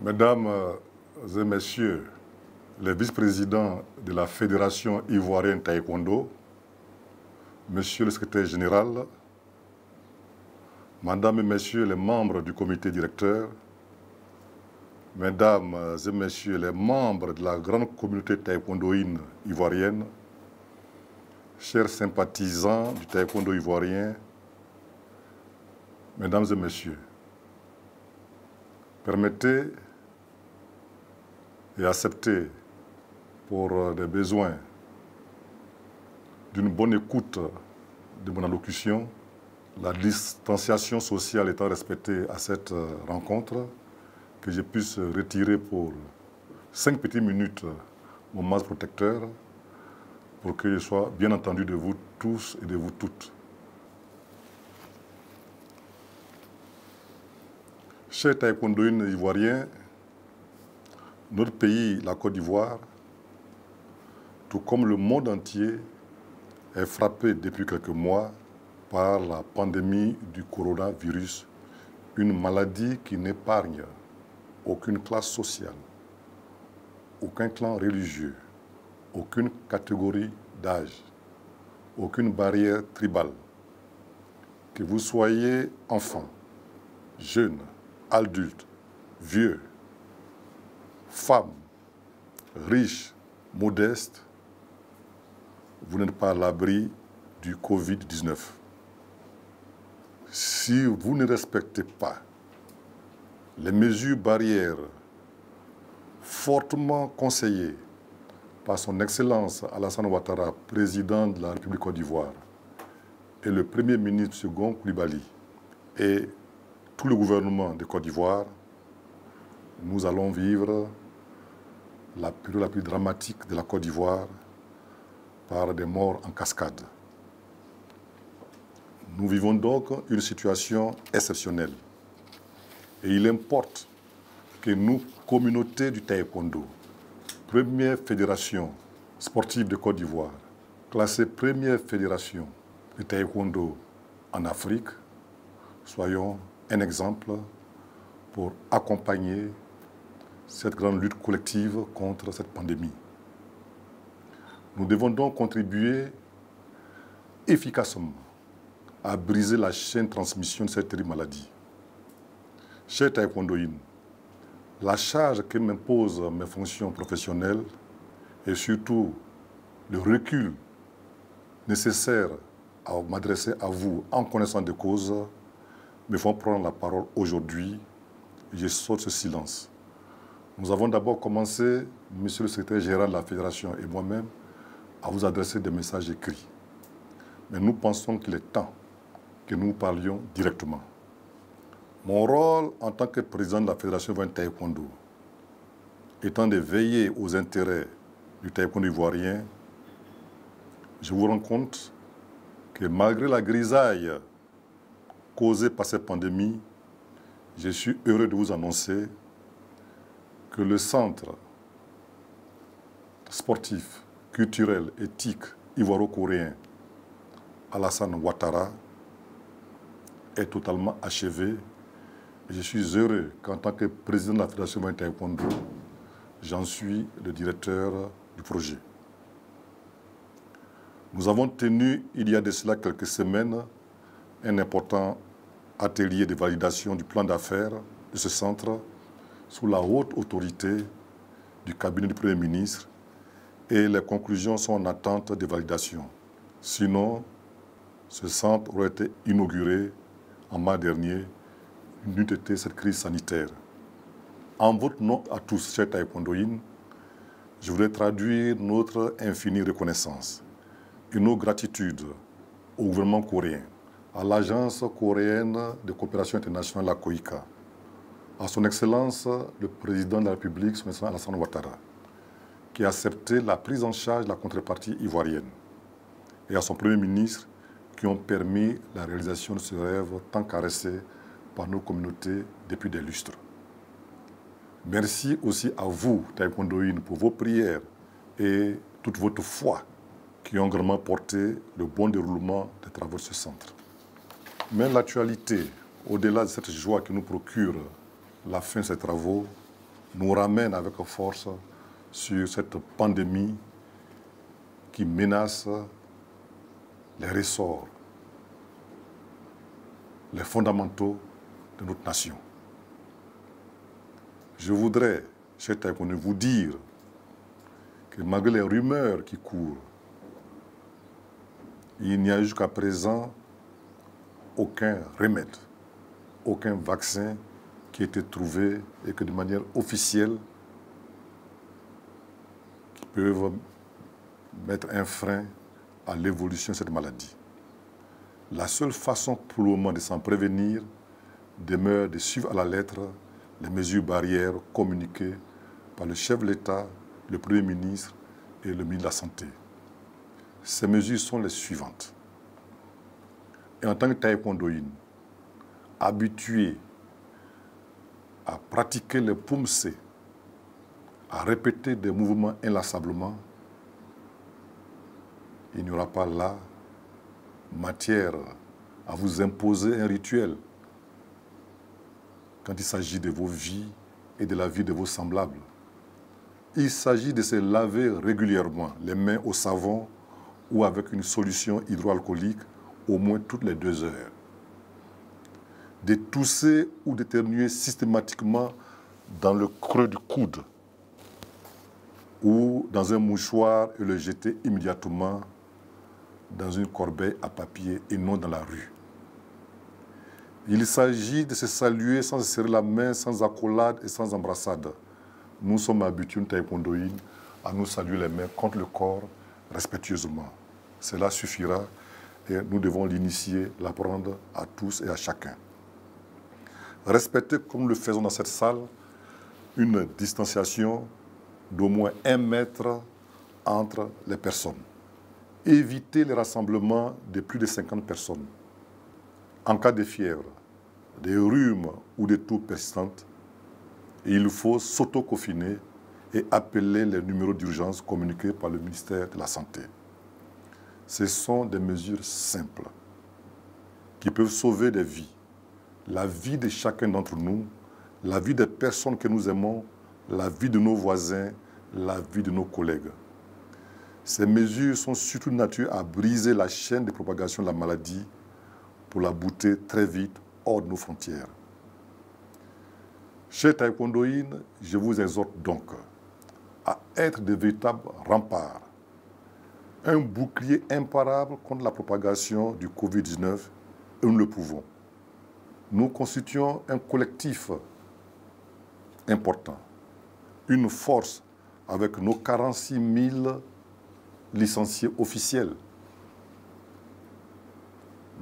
Mesdames et Messieurs, les vice-présidents de la Fédération ivoirienne Taekwondo, Monsieur le secrétaire général, Mesdames et Messieurs les membres du comité directeur, Mesdames et Messieurs les membres de la grande communauté taekwondoïne ivoirienne, chers sympathisants du taekwondo ivoirien, Mesdames et Messieurs, permettez et acceptez pour des besoins d'une bonne écoute de mon allocution, la distanciation sociale étant respectée à cette rencontre, que je puisse retirer pour 5 petites minutes mon masque protecteur pour que je sois bien entendu de vous tous et de vous toutes. Chers taekwondoïnes ivoiriens, notre pays, la Côte d'Ivoire, tout comme le monde entier, est frappé depuis quelques mois par la pandémie du coronavirus, une maladie qui n'épargne aucune classe sociale, aucun clan religieux, aucune catégorie d'âge, aucune barrière tribale. Que vous soyez enfant, jeune, adulte, vieux, femme, riche, modeste, vous n'êtes pas à l'abri du Covid-19. Si vous ne respectez pas les mesures barrières fortement conseillées par son Excellence Alassane Ouattara, président de la République Côte d'Ivoire, et le Premier ministre Second Coulibaly, et tout le gouvernement de Côte d'Ivoire, nous allons vivre la période la plus dramatique de la Côte d'Ivoire par des morts en cascade. Nous vivons donc une situation exceptionnelle. Et il importe que nous, communauté du taekwondo, première fédération sportive de Côte d'Ivoire, classée première fédération de taekwondo en Afrique, soyons un exemple pour accompagner cette grande lutte collective contre cette pandémie. Nous devons donc contribuer efficacement à briser la chaîne de transmission de cette terrible maladie. Chers taekwondoïnes, la charge que m'imposent mes fonctions professionnelles et surtout le recul nécessaire à m'adresser à vous en connaissance de cause me font prendre la parole aujourd'hui. Je saute ce silence. Nous avons d'abord commencé, Monsieur le secrétaire général de la Fédération et moi-même, à vous adresser des messages écrits. Mais nous pensons qu'il est temps que nous parlions directement. Mon rôle en tant que président de la Fédération ivoirienne taekwondo étant de veiller aux intérêts du taekwondo ivoirien, je vous rends compte que malgré la grisaille causée par cette pandémie, je suis heureux de vous annoncer que le centre sportif, culturel, éthique ivoiro-coréen Alassane Ouattara est totalement achevé. Et je suis heureux qu'en tant que président de la Fédération ivoirienne taekwondo, j'en suis le directeur du projet. Nous avons tenu, il y a de cela quelques semaines, un important atelier de validation du plan d'affaires de ce centre sous la haute autorité du cabinet du Premier ministre et les conclusions sont en attente de validation. Sinon, ce centre aurait été inauguré en mars dernier, n'eût été cette crise sanitaire. En votre nom à tous, chers taekwondoïnes, je voudrais traduire notre infinie reconnaissance et nos gratitudes au gouvernement coréen, à l'Agence coréenne de coopération internationale, la COICA, à son Excellence le Président de la République, son Excellence Alassane Ouattara, qui a accepté la prise en charge de la contrepartie ivoirienne, et à son Premier ministre, qui ont permis la réalisation de ce rêve tant caressé par nos communautés depuis des lustres. Merci aussi à vous, taekwondoïnes, pour vos prières et toute votre foi qui ont grandement porté le bon déroulement des travaux de ce centre. Mais l'actualité, au-delà de cette joie qui nous procure la fin de ces travaux, nous ramène avec force sur cette pandémie qui menace les ressorts, les fondamentaux de notre nation. Je voudrais, chers taïkoundous, vous dire que malgré les rumeurs qui courent, il n'y a jusqu'à présent aucun remède, aucun vaccin qui a été trouvé et que de manière officielle, qui peuvent mettre un frein à l'évolution de cette maladie. La seule façon pour le moment de s'en prévenir demeure de suivre à la lettre les mesures barrières communiquées par le chef de l'État, le Premier ministre et le ministre de la Santé. Ces mesures sont les suivantes. Et en tant que taïkwondoïne, habitué à pratiquer le pumse, à répéter des mouvements inlassablement, il n'y aura pas là matière à vous imposer un rituel quand il s'agit de vos vies et de la vie de vos semblables. Il s'agit de se laver régulièrement les mains au savon ou avec une solution hydroalcoolique au moins toutes les 2 heures. De tousser ou d'éternuer systématiquement dans le creux du coude ou dans un mouchoir et le jeter immédiatement dans une corbeille à papier et non dans la rue. Il s'agit de se saluer sans se serrer la main, sans accolade et sans embrassade. Nous sommes habitués, taïkwondoïnes, à nous saluer les mains contre le corps respectueusement. Cela suffira et nous devons l'initier, l'apprendre à tous et à chacun. Respecter, comme nous le faisons dans cette salle, une distanciation d'au moins 1 mètre entre les personnes. Éviter les rassemblements de plus de 50 personnes. En cas de fièvre, de rhume ou de toux persistantes, il faut s'auto-confiner et appeler les numéros d'urgence communiqués par le ministère de la Santé. Ce sont des mesures simples qui peuvent sauver des vies, la vie de chacun d'entre nous, la vie des personnes que nous aimons, la vie de nos voisins, la vie de nos collègues. Ces mesures sont surtout de nature à briser la chaîne de propagation de la maladie pour la bouter très vite hors de nos frontières. Chers taïkwondoïnes, je vous exhorte donc à être de véritables remparts, un bouclier imparable contre la propagation du Covid-19, et nous le pouvons. Nous constituons un collectif important, une force avec nos 46 000 licenciés officiels.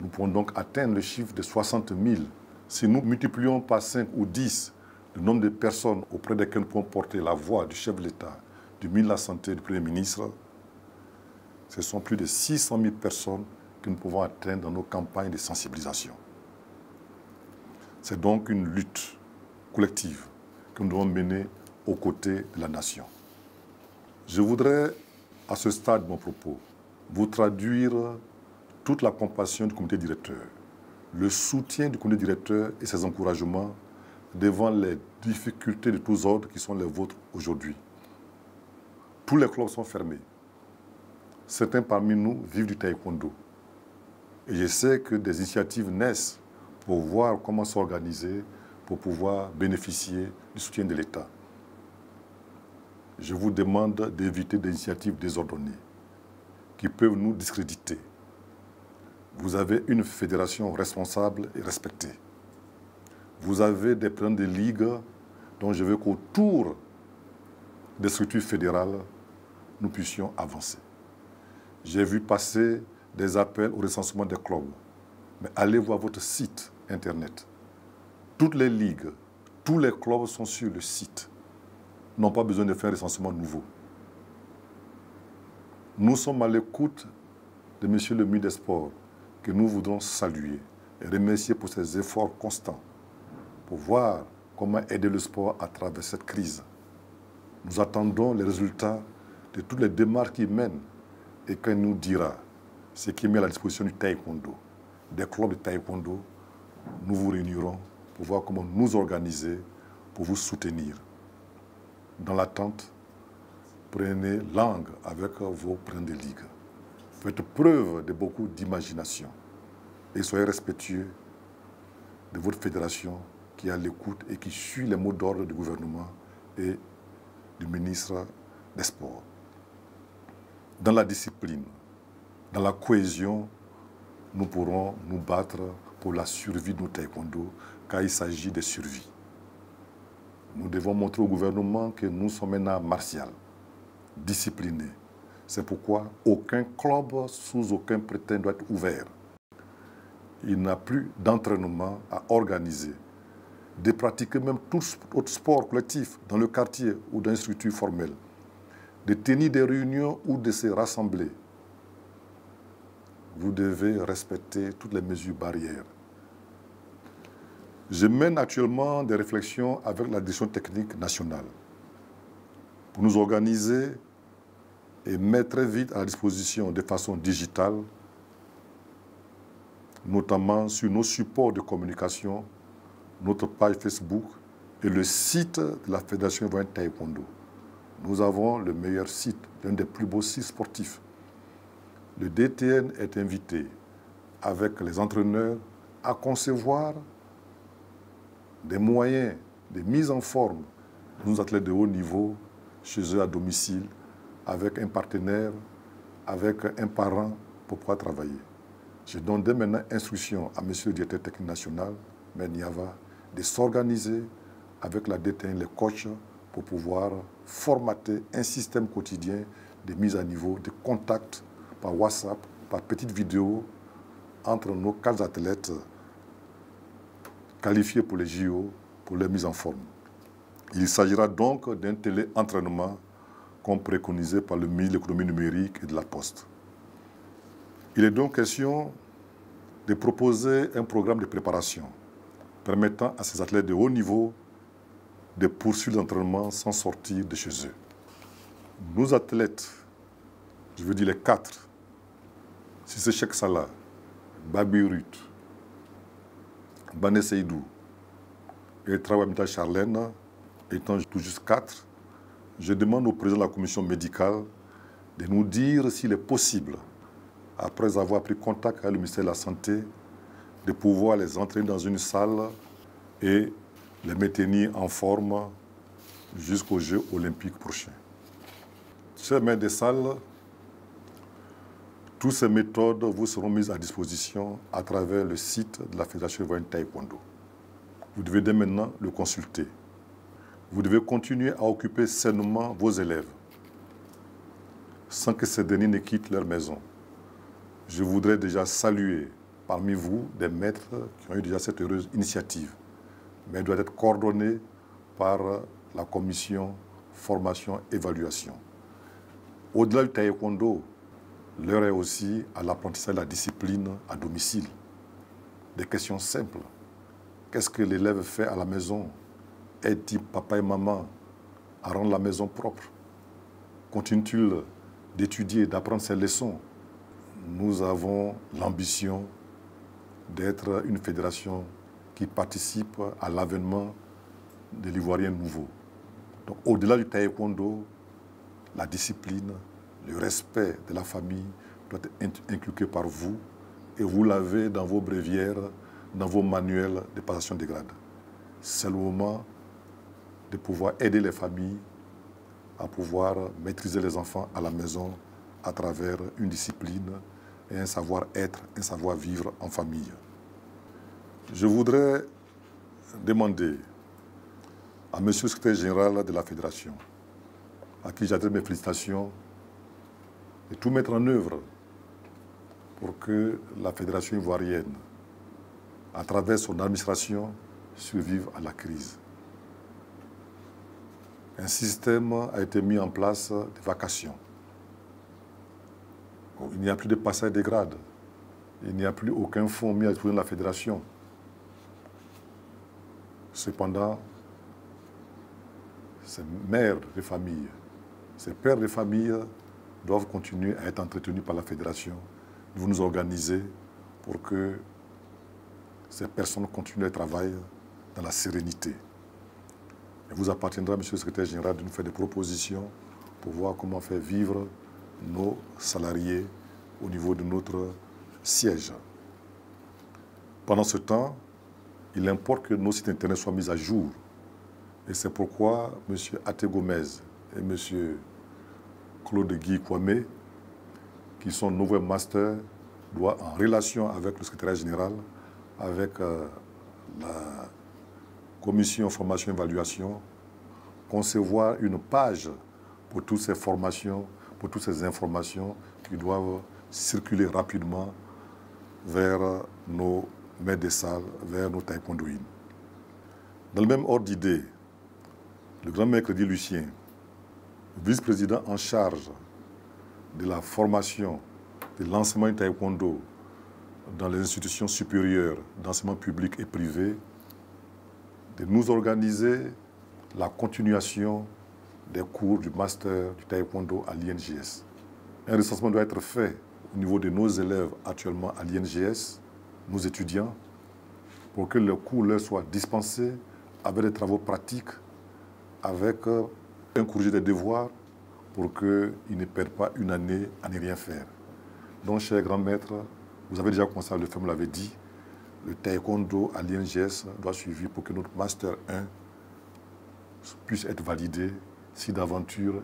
Nous pouvons donc atteindre le chiffre de 60 000. Si nous multiplions par 5 ou 10 le nombre de personnes auprès desquelles nous pouvons porter la voix du chef de l'État, du ministre de la Santé et du Premier ministre, ce sont plus de 600 000 personnes que nous pouvons atteindre dans nos campagnes de sensibilisation. C'est donc une lutte collective que nous devons mener aux côtés de la nation. Je voudrais, à ce stade de mon propos, vous traduire toute la compassion du comité directeur, le soutien du comité directeur et ses encouragements devant les difficultés de tous ordres qui sont les vôtres aujourd'hui. Tous les clubs sont fermés. Certains parmi nous vivent du taekwondo. Et je sais que des initiatives naissent pour voir comment s'organiser, pour pouvoir bénéficier du soutien de l'État. Je vous demande d'éviter des initiatives désordonnées qui peuvent nous discréditer. Vous avez une fédération responsable et respectée. Vous avez des plans de ligue dont je veux qu'autour des structures fédérales, nous puissions avancer. J'ai vu passer des appels au recensement des clubs. Mais allez voir votre site Internet. Toutes les ligues, tous les clubs sont sur le site. N'ont pas besoin de faire un recensement nouveau. Nous sommes à l'écoute de M. le ministre des Sports, que nous voudrons saluer et remercier pour ses efforts constants pour voir comment aider le sport à travers cette crise. Nous attendons les résultats de toutes les démarches qu'il mène et qu'il nous dira ce qui est mis à la disposition du taekwondo, des clubs de taekwondo. Nous vous réunirons pour voir comment nous organiser, pour vous soutenir. dans l'attente, prenez langue avec vos présidents de ligue. Faites preuve de beaucoup d'imagination et soyez respectueux de votre fédération qui est à l'écoute et qui suit les mots d'ordre du gouvernement et du ministre des Sports. Dans la discipline, dans la cohésion, nous pourrons nous battre pour la survie de nos taekwondo, car il s'agit de survie. Nous devons montrer au gouvernement que nous sommes un art martial, discipliné. C'est pourquoi aucun club, sous aucun prétexte, doit être ouvert. Il n'a plus d'entraînement à organiser, de pratiquer même tout autre sport collectif dans le quartier ou dans une structure formelle, de tenir des réunions ou de se rassembler. Vous devez respecter toutes les mesures barrières. Je mène actuellement des réflexions avec la direction technique nationale pour nous organiser et mettre très vite à la disposition de façon digitale, notamment sur nos supports de communication, notre page Facebook et le site de la Fédération ivoirienne Taekwondo. Nous avons le meilleur site, l'un des plus beaux sites sportifs. Le DTN est invité avec les entraîneurs à concevoir des moyens de mise en forme de nos athlètes de haut niveau chez eux à domicile, avec un partenaire, avec un parent pour pouvoir travailler. Je donne dès maintenant instruction à M. le directeur technique national, M. Niava, de s'organiser avec la DTN, les coachs, pour pouvoir formater un système quotidien de mise à niveau, de contact par WhatsApp, par petites vidéos entre nos 4 athlètes qualifiés pour les JO, pour leur mise en forme. Il s'agira donc d'un télé-entraînement comme préconisé par le ministre de l'économie numérique et de la Poste. Il est donc question de proposer un programme de préparation permettant à ces athlètes de haut niveau de poursuivre l'entraînement sans sortir de chez eux. Nos athlètes, je veux dire les 4, Cissé Cheikh Salah, Babi Ruth, Bané Seydou et Traouamita Charlène, étant tout juste 4, je demande au président de la commission médicale de nous dire s'il est possible, après avoir pris contact avec le ministère de la Santé, de pouvoir les entraîner dans une salle et les maintenir en forme jusqu'aux Jeux olympiques prochains. Chers maîtres des salles, toutes ces méthodes vous seront mises à disposition à travers le site de la Fédération ivoirienne Taekwondo. Vous devez dès maintenant le consulter. Vous devez continuer à occuper sainement vos élèves sans que ces derniers ne quittent leur maison. Je voudrais déjà saluer parmi vous des maîtres qui ont eu déjà cette heureuse initiative, mais elle doit être coordonnée par la commission formation-évaluation. Au-delà du taekwondo, l'heure est aussi à l'apprentissage de la discipline à domicile. Des questions simples. Qu'est-ce que l'élève fait à la maison? Aide-t-il papa et maman à rendre la maison propre? Continue-t-il d'étudier et d'apprendre ses leçons? Nous avons l'ambition d'être une fédération qui participe à l'avènement de l'Ivoirien nouveau. Donc, au-delà du taekwondo, la discipline, le respect de la famille doit être inculqué par vous et vous l'avez dans vos bréviaires, dans vos manuels de passation de grade. C'est le moment de pouvoir aider les familles à pouvoir maîtriser les enfants à la maison à travers une discipline et un savoir-être, un savoir-vivre en famille. Je voudrais demander à M. le secrétaire général de la Fédération, à qui j'adresse mes félicitations, de tout mettre en œuvre pour que la Fédération ivoirienne, à travers son administration, survive à la crise. Un système a été mis en place de vacations. Il n'y a plus de passage de grade. Il n'y a plus aucun fonds mis à disposition de la Fédération. Cependant, ces mères de famille, ces pères de famille doivent continuer à être entretenus par la Fédération. Nous nous organiser pour que ces personnes continuent à travailler dans la sérénité. Il vous appartiendra, monsieur le secrétaire général, de nous faire des propositions pour voir comment faire vivre nos salariés au niveau de notre siège. Pendant ce temps, il importe que nos sites internet soient mis à jour. Et c'est pourquoi M. Até Gomez et M. Claude Guy Kwame, qui sont nos webmasters, doivent, en relation avec le secrétariat général, avec la commission formation et évaluation, concevoir une page pour toutes ces formations, pour toutes ces informations qui doivent circuler rapidement vers nos maîtres des salles, vers nos taekwondoïnes. Dans le même ordre d'idée, le grand maître Di Lucien, vice-président en charge de la formation, de l'enseignement du taekwondo dans les institutions supérieures d'enseignement public et privé, de nous organiser la continuation des cours du master du taekwondo à l'INGS. Un recensement doit être fait au niveau de nos élèves actuellement à l'INGS, nos étudiants, pour que le cours leur soit dispensé avec des travaux pratiques, avec un courrier des devoirs, pour qu'ils ne perdent pas une année à ne rien faire. Donc, chers grands maîtres, vous avez déjà commencé à le faire, vous l'avez dit, le taekwondo à l'INGS doit suivre pour que notre Master 1 puisse être validé si d'aventure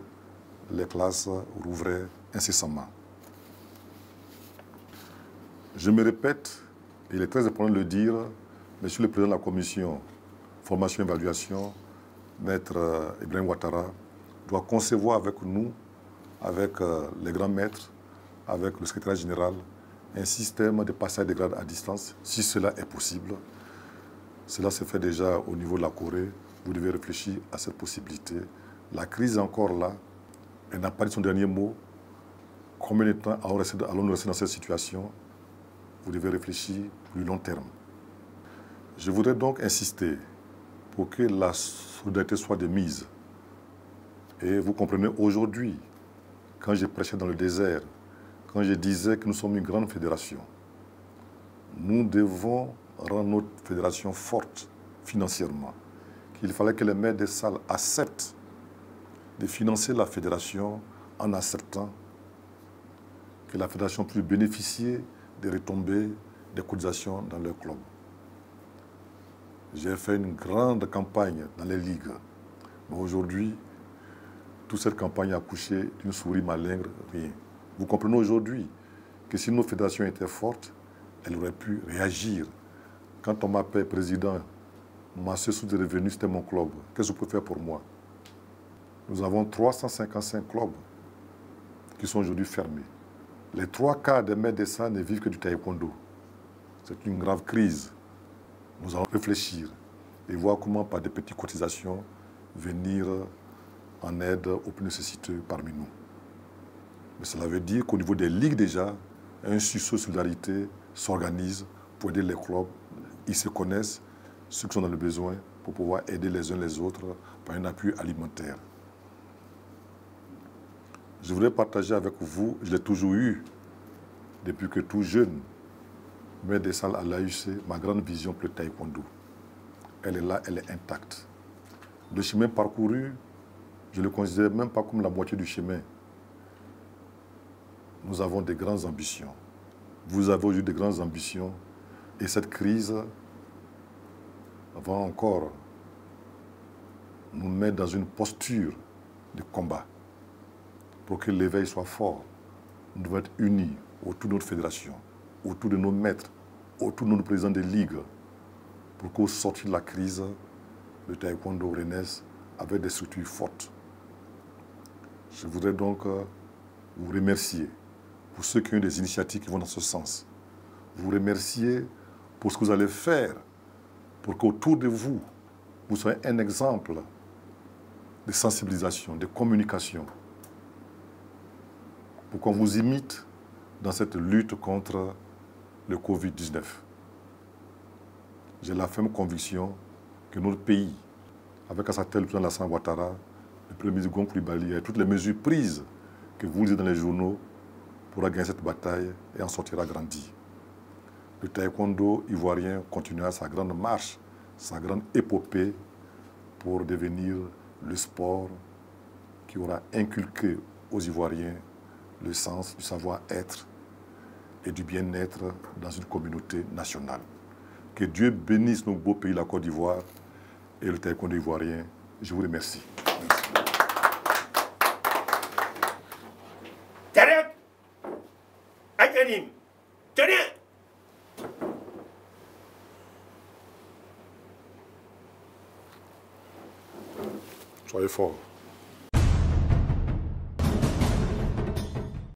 les classes rouvraient incessamment. Je me répète, et il est très important de le dire, Monsieur le Président de la Commission Formation et Évaluation, Maître Ibrahim Ouattara, doit concevoir avec nous, avec les grands maîtres, avec le secrétaire général, un système de passage de grade à distance, si cela est possible. Cela se fait déjà au niveau de la Corée. Vous devez réfléchir à cette possibilité. La crise est encore là. Elle n'a pas dit son dernier mot. Combien de temps allons-nous rester dans cette situation? Vous devez réfléchir plus long terme. Je voudrais donc insister pour que la solidarité soit de mise. Et vous comprenez aujourd'hui, quand j'ai prêché dans le désert, quand je disais que nous sommes une grande fédération, nous devons rendre notre fédération forte financièrement. Qu'il fallait que les maîtres des salles acceptent de financer la fédération en acceptant que la fédération puisse bénéficier des retombées des cotisations dans leur club. J'ai fait une grande campagne dans les ligues. Mais aujourd'hui, toute cette campagne a accouché d'une souris malingre, rien. Vous comprenez aujourd'hui que si nos fédérations étaient fortes, elles auraient pu réagir. Quand on m'appelle président, ma seule source de revenus, c'était mon club. Qu'est-ce que vous pouvez faire pour moi? Nous avons 355 clubs qui sont aujourd'hui fermés. Les 3/4 des maîtres des salles ne vivent que du taekwondo. C'est une grave crise. Nous allons réfléchir et voir comment, par des petites cotisations, venir en aide aux plus nécessiteux parmi nous. Mais cela veut dire qu'au niveau des ligues déjà, un sursaut de solidarité s'organise pour aider les clubs. Ils se connaissent, ceux qui sont dans le besoin, pour pouvoir aider les uns les autres par un appui alimentaire. Je voudrais partager avec vous, je l'ai toujours eu, depuis que tout jeune, maître des salles à l'AUC, ma grande vision pour le taekwondo. Elle est là, elle est intacte. Le chemin parcouru, je ne le considère même pas comme la moitié du chemin. Nous avons des grandes ambitions. Vous avez aujourd'hui de grandes ambitions. Et cette crise va encore nous mettre dans une posture de combat. Pour que l'éveil soit fort, nous devons être unis autour de notre fédération, autour de nos maîtres, autour de nos présidents des ligues, pour qu'au sortir de la crise, le taekwondo renaisse avec des structures fortes. Je voudrais donc vous remercier pour ceux qui ont des initiatives qui vont dans ce sens. Vous remercier pour ce que vous allez faire pour qu'autour de vous, vous soyez un exemple de sensibilisation, de communication, pour qu'on vous imite dans cette lutte contre le Covid-19. J'ai la ferme conviction que notre pays, avec à sa tête le président Alassane Ouattara, le premier ministre Gon Coulibaly et toutes les mesures prises que vous lisez dans les journaux, pourra gagner cette bataille et en sortira grandi. Le taekwondo ivoirien continuera sa grande marche, sa grande épopée pour devenir le sport qui aura inculqué aux Ivoiriens le sens du savoir-être et du bien-être dans une communauté nationale. Que Dieu bénisse nos beaux pays, la Côte d'Ivoire et le taekwondo ivoirien. Je vous remercie. Soyez forts.